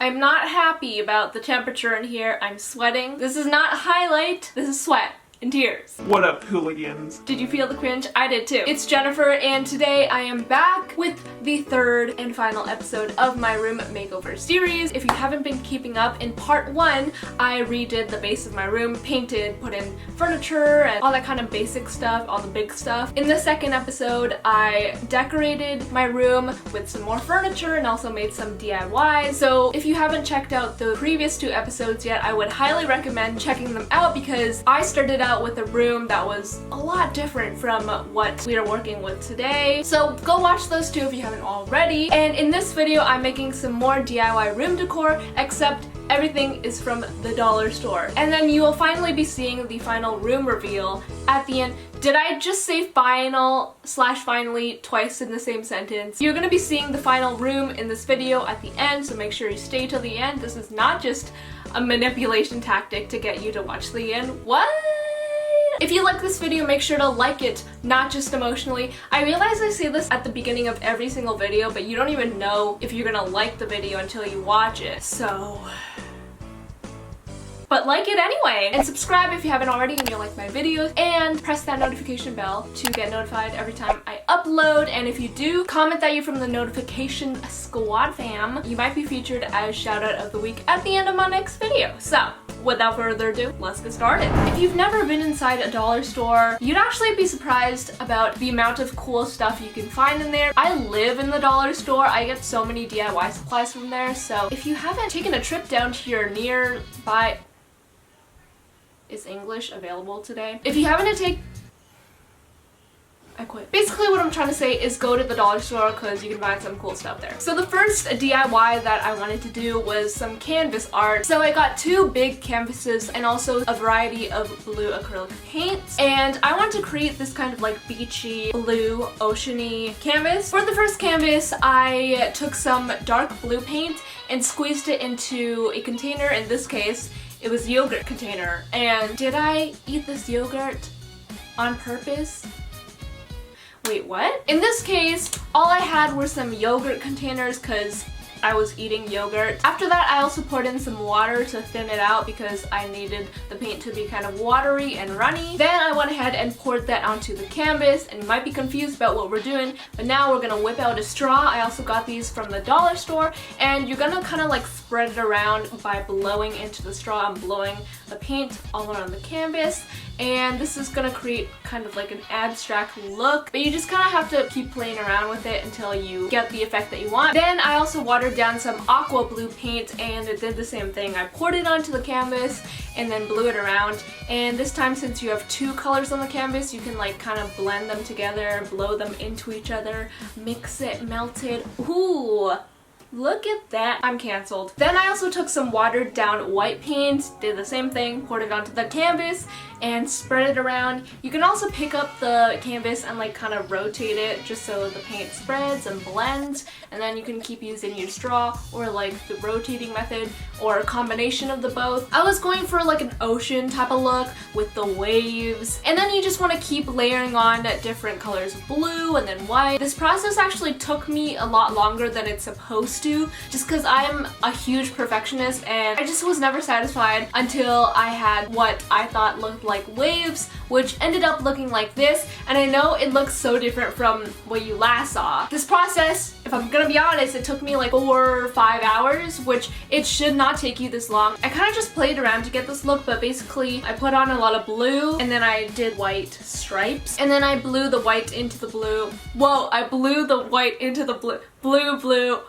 I'm not happy about the temperature in here. I'm sweating. This is not highlight, this is sweat and tears. What up, hooligans? Did you feel the cringe? I did too. It's Jennifer, and today I am back with the third and final episode of my room makeover series. If you haven't been keeping up, in part 1, I redid the base of my room, painted, put in furniture, and all that kind of basic stuff, all the big stuff. In the second episode, I decorated my room with some more furniture and also made some DIYs. So if you haven't checked out the previous 2 episodes yet, I would highly recommend checking them out because I started out with a room that was a lot different from what we are working with today. So go watch those 2 if you haven't already. And in this video, I'm making some more DIY room decor, except everything is from the dollar store. And then you will finally be seeing the final room reveal at the end. Did I just say final/finally twice in the same sentence? You're gonna be seeing the final room in this video at the end, so make sure you stay till the end. This is not just a manipulation tactic to get you to watch the end. What? If you like this video, make sure to like it, not just emotionally. I realize I say this at the beginning of every single video, but you don't even know if you're gonna like the video until you watch it, so... But like it anyway! And subscribe if you haven't already and you like my videos, and press that notification bell to get notified every time I upload. And if you do, comment that you're from the notification squad fam. You might be featured as shoutout of the week at the end of my next video. So, without further ado, let's get started. If you've never been inside a dollar store, you'd actually be surprised about the amount of cool stuff you can find in there. I live in the dollar store. I get so many DIY supplies from there, so if you haven't taken a trip down to your nearby... Is English available today? If you haven't I quit. Basically what I'm trying to say is go to the dollar store because you can find some cool stuff there. So the first DIY that I wanted to do was some canvas art. So I got 2 big canvases and also a variety of blue acrylic paints. And I wanted to create this kind of like beachy, blue, oceany canvas. For the first canvas, I took some dark blue paint and squeezed it into a container. In this case, it was a yogurt container. And did I eat this yogurt on purpose? Wait, what? In this case, all I had were some yogurt containers because I was eating yogurt. After that, I also poured in some water to thin it out because I needed the paint to be kind of watery and runny. Then I went ahead and poured that onto the canvas, and you might be confused about what we're doing, but now we're gonna whip out a straw. I also got these from the dollar store, and you're gonna kind of like spread it around by blowing into the straw and blowing the paint all around the canvas. And this is gonna create kind of like an abstract look, but you just kind of have to keep playing around with it until you get the effect that you want. Then I also watered down some aqua blue paint and it did the same thing. I poured it onto the canvas and then blew it around. And this time, since you have 2 colors on the canvas, you can like kind of blend them together, blow them into each other, mix it, melt it. Ooh! Look at that. I'm canceled. Then I also took some watered down white paint, did the same thing, poured it onto the canvas, and spread it around. You can also pick up the canvas and like kind of rotate it just so the paint spreads and blends, and then you can keep using your straw or like the rotating method or a combination of the both. I was going for like an ocean type of look with the waves, and then you just want to keep layering on different colors of blue and then white. This process actually took me a lot longer than it's supposed to, just because I'm a huge perfectionist and I just was never satisfied until I had what I thought looked like waves, which ended up looking like this. And I know it looks so different from what you last saw. This process, if I'm gonna be honest, it took me like 4 or 5 hours, which it should not take you this long. I kind of just played around to get this look, but basically I put on a lot of blue and then I did white stripes and then I blew the white into the blue. Whoa, I blew the white into the blue. Blue.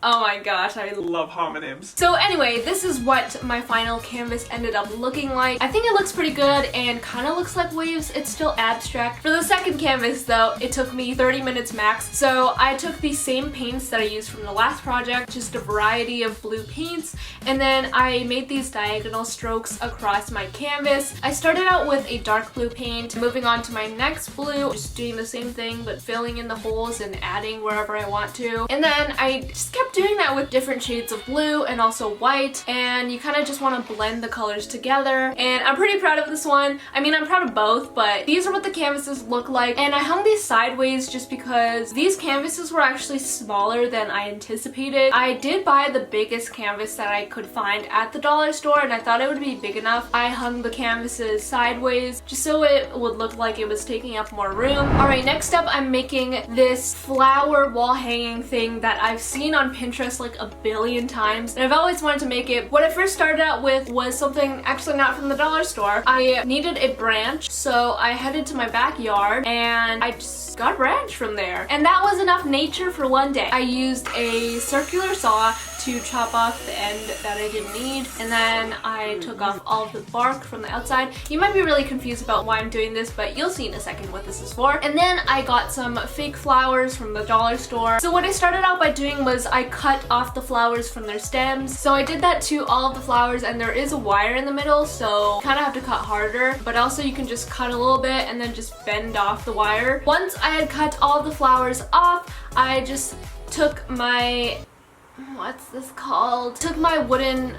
Oh my gosh, I love homonyms. So anyway, this is what my final canvas ended up looking like. I think it looks pretty good and kind of looks like waves. It's still abstract. For the second canvas though, it took me 30 minutes max. So I took the same paints that I used from the last project, just a variety of blue paints, and then I made these diagonal strokes across my canvas. I started out with a dark blue paint, moving on to my next blue, just doing the same thing but filling in the holes and adding wherever I want to. And then I just kept doing that with different shades of blue and also white, and you kind of just want to blend the colors together. And I'm pretty proud of this one. I mean, I'm proud of both, but these are what the canvases look like. And I hung these sideways just because these canvases were actually smaller than I anticipated. I did buy the biggest canvas that I could find at the dollar store, and I thought it would be big enough. I hung the canvases sideways just so it would look like it was taking up more room. Alright, next up I'm making this flower wall hanging thing that I've seen on Pinterest like a billion times, and I've always wanted to make it. What I first started out with was something actually not from the dollar store. I needed a branch, so I headed to my backyard and I just got a branch from there. And that was enough nature for one day. I used a circular saw to chop off the end that I didn't need, and then I took off all of the bark from the outside. You might be really confused about why I'm doing this, but you'll see in a second what this is for. And then I got some fake flowers from the dollar store. So what I started out by doing was I cut off the flowers from their stems. So I did that to all of the flowers, and there is a wire in the middle, so you kind of have to cut harder, but also you can just cut a little bit and then just bend off the wire. Once I had cut all the flowers off, I just took my, what's this called? Took my wooden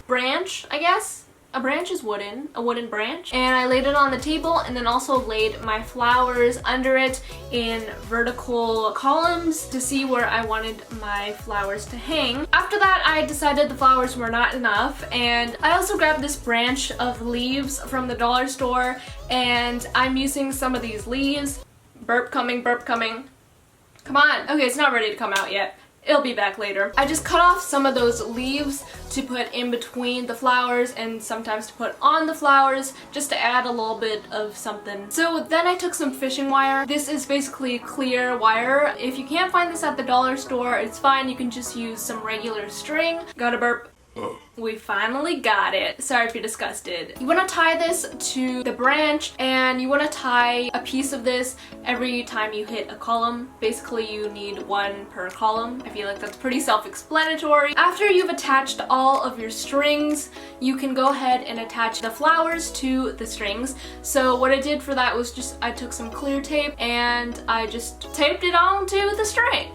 branch, I guess. A branch is wooden, a wooden branch, and I laid it on the table, and then also laid my flowers under it in vertical columns to see where I wanted my flowers to hang. After that, I decided the flowers were not enough, and I also grabbed this branch of leaves from the dollar store, and I'm using some of these leaves. Burp coming, burp coming. Come on. Okay, it's not ready to come out yet. It'll be back later. I just cut off some of those leaves to put in between the flowers and sometimes to put on the flowers just to add a little bit of something. So then I took some fishing wire. This is basically clear wire. If you can't find this at the dollar store, it's fine. You can just use some regular string. Gotta burp. We finally got it. Sorry if you're disgusted. You want to tie this to the branch, and you want to tie a piece of this every time you hit a column. Basically, you need one per column. I feel like that's pretty self-explanatory. After you've attached all of your strings, you can go ahead and attach the flowers to the strings. So what I did for that was just I took some clear tape and I just taped it onto the string.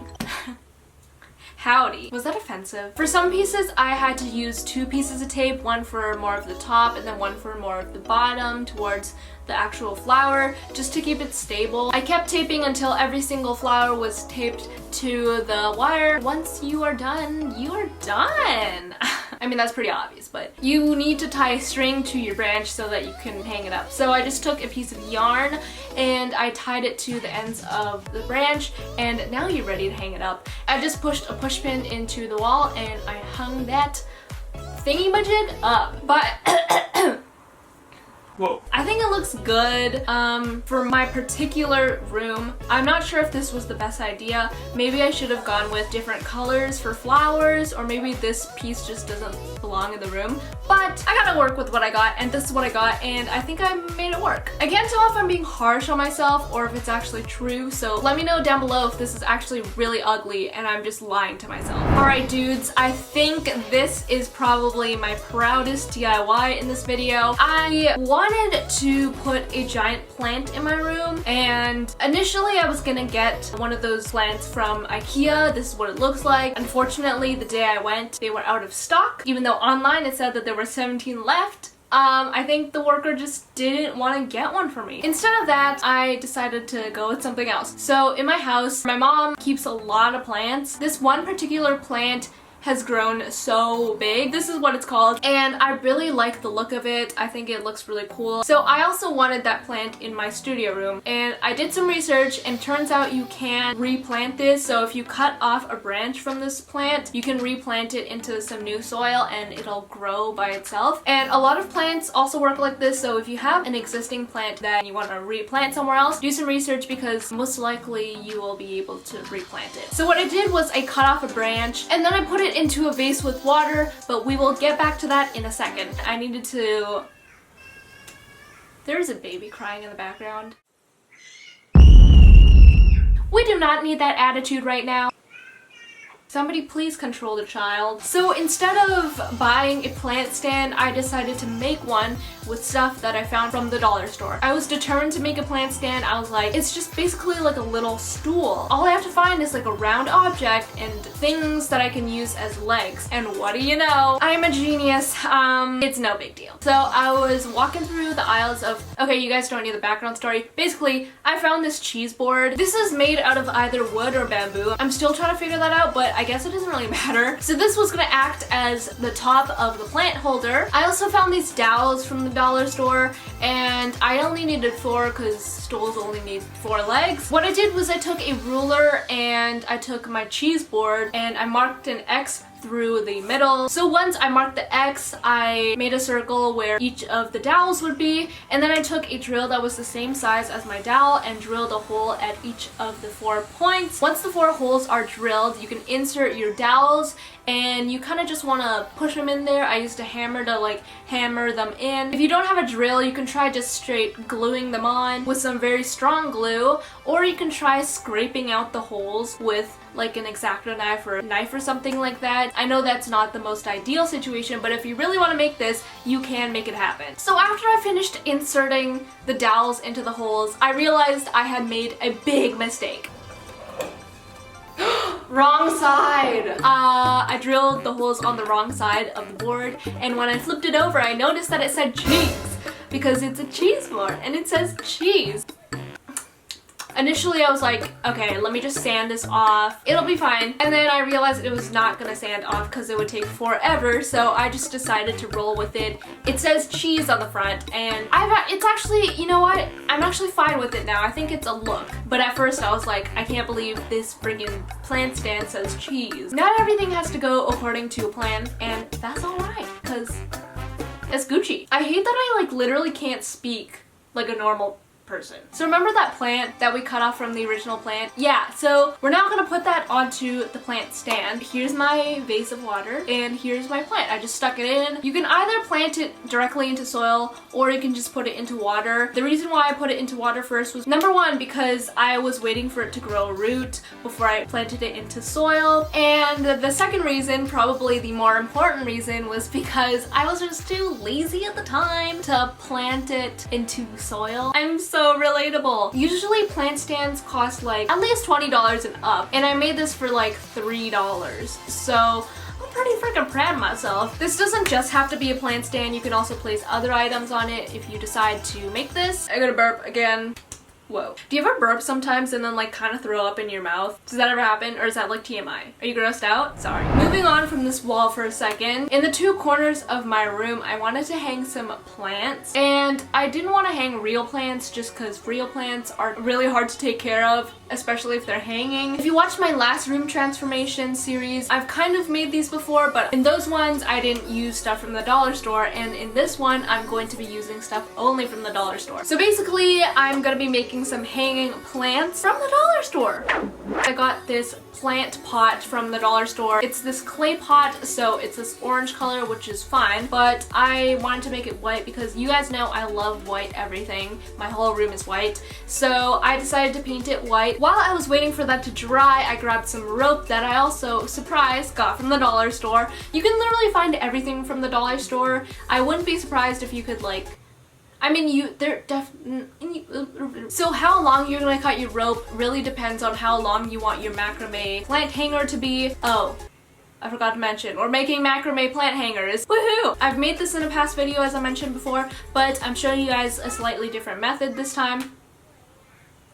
Howdy. Was that offensive? For some pieces, I had to use 2 pieces of tape, one for more of the top and then one for more of the bottom towards the actual flower, just to keep it stable. I kept taping until every single flower was taped to the wire. Once you are done, you are done. I mean, that's pretty obvious, but you need to tie a string to your branch so that you can hang it up. So I just took a piece of yarn and I tied it to the ends of the branch, and now you're ready to hang it up. I just pushed a push pin into the wall and I hung that thingy-majig up. But Whoa. I think it looks good for my particular room. I'm not sure if this was the best idea. Maybe I should have gone with different colors for flowers, or maybe this piece just doesn't belong in the room. But I gotta work with what I got, and this is what I got, and I think I made it work. I can't tell if I'm being harsh on myself or if it's actually true, so let me know down below if this is actually really ugly and I'm just lying to myself. Alright dudes, I think this is probably my proudest DIY in this video. I wanted to put a giant plant in my room, and initially I was gonna get one of those plants from IKEA. This is what it looks like. Unfortunately, the day I went, they were out of stock, even though online it said that there were 17 left. I think the worker just didn't want to get one for me. Instead of that, I decided to go with something else. So in my house, my mom keeps a lot of plants. This one particular plant has grown so big. This is what it's called, and I really like the look of it. I think it looks really cool. So I also wanted that plant in my studio room, and I did some research, and turns out you can replant this. So if you cut off a branch from this plant, you can replant it into some new soil and it'll grow by itself. And a lot of plants also work like this, so if you have an existing plant that you want to replant somewhere else, do some research because most likely you will be able to replant it. So what I did was I cut off a branch and then I put it into a vase with water, but we will get back to that in a second. I needed to... There's a baby crying in the background. We do not need that attitude right now. Somebody please control the child. So instead of buying a plant stand, I decided to make one with stuff that I found from the dollar store. I was determined to make a plant stand. I was like, it's just basically like a little stool. All I have to find is like a round object and things that I can use as legs. And what do you know? I'm a genius. It's no big deal. So I was walking through the aisles of, okay, you guys don't need the background story. Basically, I found this cheese board. This is made out of either wood or bamboo. I'm still trying to figure that out, but I guess it doesn't really matter. So this was gonna act as the top of the plant holder. I also found these dowels from the dollar store, and I only needed 4 because stools only need 4 legs. What I did was I took a ruler and I took my cheese board and I marked an X through the middle. So once I marked the X, I made a circle where each of the dowels would be, and then I took a drill that was the same size as my dowel and drilled a hole at each of the 4 points. Once the 4 holes are drilled, you can insert your dowels, and you kind of just want to push them in there. I used a hammer to like hammer them in. If you don't have a drill, you can try just straight gluing them on with some very strong glue, or you can try scraping out the holes with like an X-Acto knife or a knife or something like that. I know that's not the most ideal situation, but if you really want to make this, you can make it happen. So after I finished inserting the dowels into the holes, I realized I had made a big mistake. Wrong side! I drilled the holes on the wrong side of the board, and when I flipped it over, I noticed that it said cheese, because it's a cheese board and it says cheese. Initially I was like, okay, let me just sand this off, it'll be fine. And then I realized it was not gonna sand off because it would take forever, so I just decided to roll with it. It says cheese on the front, and it's actually, you know what? I'm actually fine with it now. I think it's a look. But at first I was like, I can't believe this freaking plant stand says cheese. Not everything has to go according to a plan, and that's alright, because it's Gucci. I hate that I like literally can't speak like a normal person. So remember that plant that we cut off from the original plant? Yeah, so we're now gonna put that onto the plant stand. Here's my vase of water, and here's my plant. I just stuck it in. You can either plant it directly into soil, or you can just put it into water. The reason why I put it into water first was, number one, because I was waiting for it to grow a root before I planted it into soil, and the second reason, probably the more important reason, was because I was just too lazy at the time to plant it into soil. I'm so relatable. Usually plant stands cost like at least $20 and up, and I made this for like $3. So I'm pretty freaking proud of myself. This doesn't just have to be a plant stand. You can also place other items on it if you decide to make this. I gotta burp again. Whoa. Do you ever burp sometimes and then like kind of throw up in your mouth? Does that ever happen, or is that like TMI? Are you grossed out? Sorry. Moving on from this wall for a second. In the 2 corners of my room, I wanted to hang some plants, and I didn't want to hang real plants just because real plants are really hard to take care of, especially if they're hanging. If you watched my last room transformation series, I've kind of made these before, but in those ones I didn't use stuff from the dollar store, and in this one I'm going to be using stuff only from the dollar store. So basically I'm gonna be making some hanging plants from the dollar store. I got this plant pot from the dollar store. It's this clay pot, so it's this orange color, which is fine, but I wanted to make it white because you guys know I love white everything. My whole room is white, so I decided to paint it white. While I was waiting for that to dry, I grabbed some rope that I also, surprise, got from the dollar store. You can literally find everything from the dollar store. I wouldn't be surprised if you could like, I mean, so how long you're gonna cut your rope really depends on how long you want your macrame plant hanger to be. Oh, I forgot to mention, we're making macrame plant hangers. Woohoo! I've made this in a past video, as I mentioned before, but I'm showing you guys a slightly different method this time.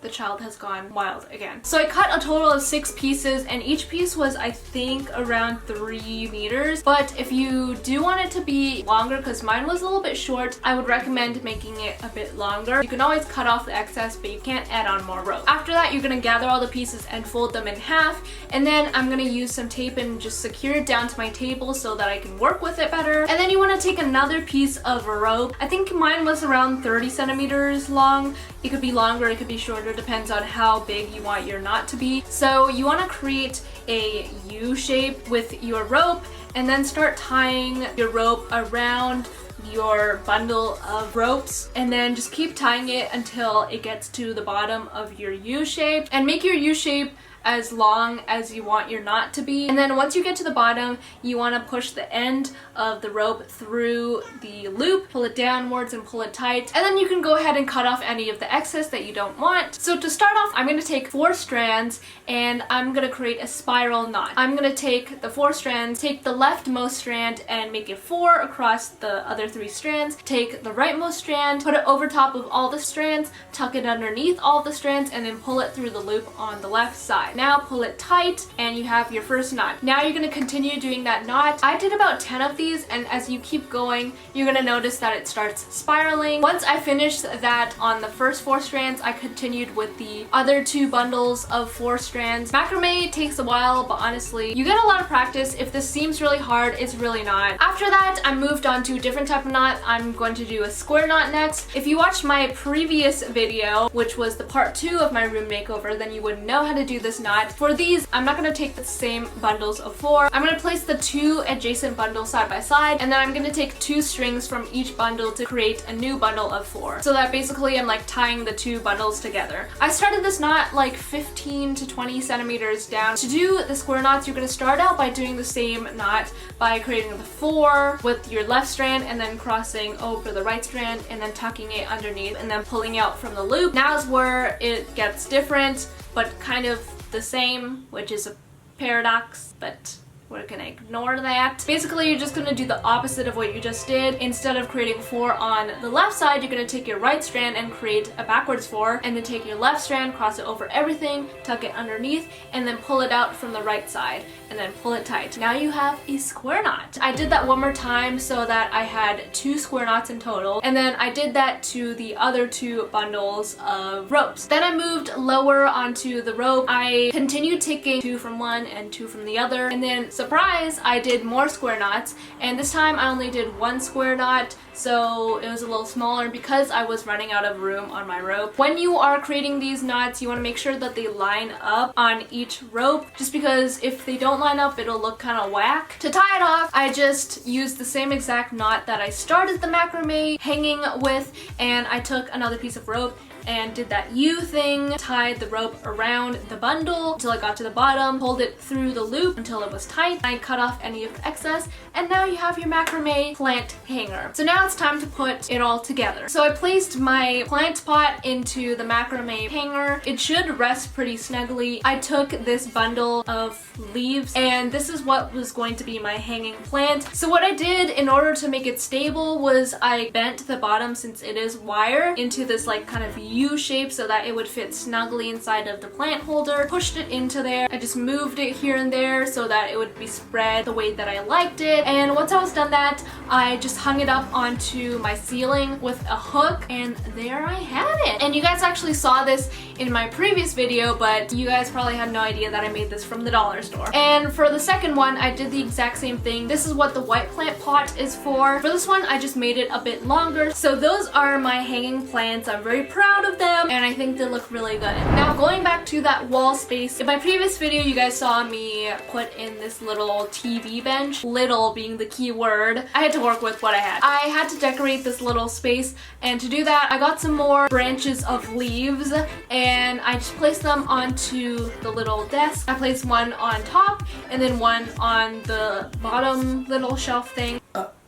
The child has gone wild again. So I cut a total of 6 pieces, and each piece was, I think, around 3 meters. But if you do want it to be longer, because mine was a little bit short, I would recommend making it a bit longer. You can always cut off the excess, but you can't add on more rope. After that, you're gonna gather all the pieces and fold them in half, and then I'm gonna use some tape and just secure it down to my table so that I can work with it better. And then you wanna take another piece of rope. I think mine was around 30 centimeters long. It could be longer, it could be shorter, depends on how big you want your knot to be. So you want to create a U shape with your rope, and then start tying your rope around your bundle of ropes, and then just keep tying it until it gets to the bottom of your U shape, and make your U shape as long as you want your knot to be. And then once you get to the bottom, you want to push the end of the rope through the loop, pull it downwards and pull it tight. And then you can go ahead and cut off any of the excess that you don't want. So to start off, I'm going to take 4 strands and I'm going to create a spiral knot. I'm going to take the 4 strands, take the leftmost strand and make it 4 across the other 3 strands, take the rightmost strand, put it over top of all the strands, tuck it underneath all the strands, and then pull it through the loop on the left side. Now pull it tight and you have your first knot. Now you're going to continue doing that knot. I did about 10 of these, and as you keep going, you're going to notice that it starts spiraling. Once I finished that on the first 4 strands, I continued with the other 2 bundles of 4 strands. Macrame takes a while, but honestly, you get a lot of practice. If this seems really hard, it's really not. After that, I moved on to a different type of knot. I'm going to do a square knot next. If you watched my previous video, which was the part 2 of my room makeover, then you would know how to do this knot. For these, I'm not going to take the same bundles of 4. I'm going to place the 2 adjacent bundles side by side, and then I'm going to take 2 strings from each bundle to create a new bundle of 4. So that basically I'm like tying the 2 bundles together. I started this knot like 15 to 20 centimeters down. To do the square knots, you're going to start out by doing the same knot by creating the 4 with your left strand and then crossing over the right strand and then tucking it underneath and then pulling out from the loop. Now is where it gets different, but kind of the same, which is a paradox, but we're gonna ignore that. Basically, you're just gonna do the opposite of what you just did. Instead of creating 4 on the left side, you're gonna take your right strand and create a backwards 4, and then take your left strand, cross it over everything, tuck it underneath, and then pull it out from the right side, and then pull it tight. Now you have a square knot. I did that one more time so that I had 2 square knots in total, and then I did that to the other 2 bundles of ropes. Then I moved lower onto the rope. I continued taking 2 from one and 2 from the other, and then surprise, I did more square knots, and this time I only did 1 square knot, so it was a little smaller because I was running out of room on my rope. When you are creating these knots, you want to make sure that they line up on each rope, just because if they don't line up, it'll look kind of whack. To tie it off, I just used the same exact knot that I started the macrame hanging with, and I took another piece of rope and did that U thing, tied the rope around the bundle until I got to the bottom, pulled it through the loop until it was tight. I cut off any of the excess, and now you have your macrame plant hanger. So now it's time to put it all together. So I placed my plant pot into the macrame hanger. It should rest pretty snugly. I took this bundle of leaves, and this is what was going to be my hanging plant. So what I did in order to make it stable was I bent the bottom, since it is wire, into this like kind of U shape so that it would fit snugly inside of the plant holder. Pushed it into there. I just moved it here and there so that it would be spread the way that I liked it. And once I was done that, I just hung it up onto my ceiling with a hook, and there I had it. And you guys actually saw this in my previous video, but you guys probably had no idea that I made this from the dollar store. And for the second one, I did the exact same thing. This is what the white plant pot is for. For this one, I just made it a bit longer. So those are my hanging plants. I'm very proud of them, and I think they look really good. Now going back to that wall space, in my previous video you guys saw me put in this little TV bench, little being the key word. I had to work with what I had. I had to decorate this little space, and to do that I got some more branches of leaves and I just placed them onto the little desk. I placed one on top and then one on the bottom little shelf thing.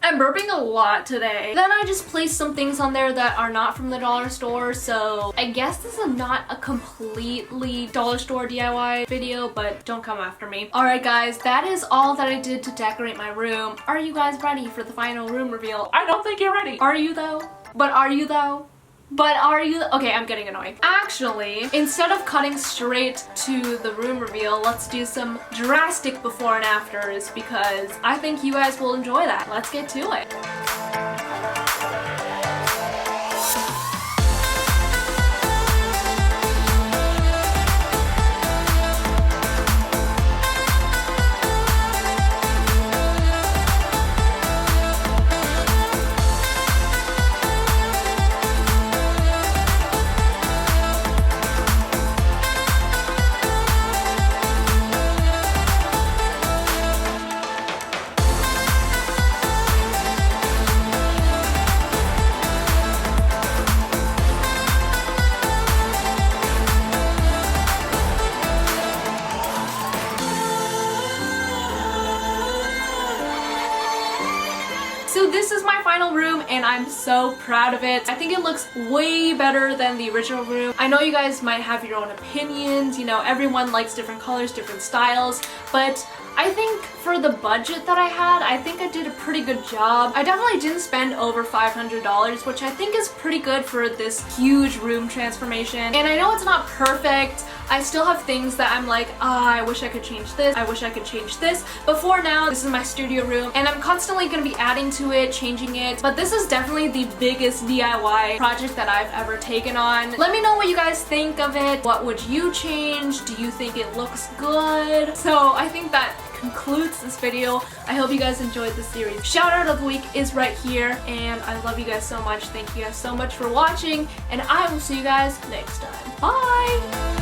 I'm burping a lot today. Then I just placed some things on there that are not from the dollar store, so I guess this is not a completely dollar store DIY video, but don't come after me. Alright guys, that is all that I did to decorate my room. Are you guys ready for the final room reveal? I don't think you're ready. Are you though? But are you though? But are you? Okay, I'm getting annoyed. Actually, instead of cutting straight to the room reveal, let's do some drastic before and afters because I think you guys will enjoy that. Let's get to it. So this is my final room and I'm so proud of it. I think it looks way better than the original room. I know you guys might have your own opinions, you know, everyone likes different colors, different styles, but I think for the budget that I had, I think I did a pretty good job. I definitely didn't spend over $500, which I think is pretty good for this huge room transformation. And I know it's not perfect. I still have things that I'm like, I wish I could change this, I wish I could change this. But for now, this is my studio room and I'm constantly going to be adding to it, changing it. But this is definitely the biggest DIY project that I've ever taken on. Let me know what you guys think of it. What would you change? Do you think it looks good? So I think that concludes this video. I hope you guys enjoyed the series. Shout out of the week is right here and I love you guys so much. Thank you guys so much for watching and I will see you guys next time. Bye!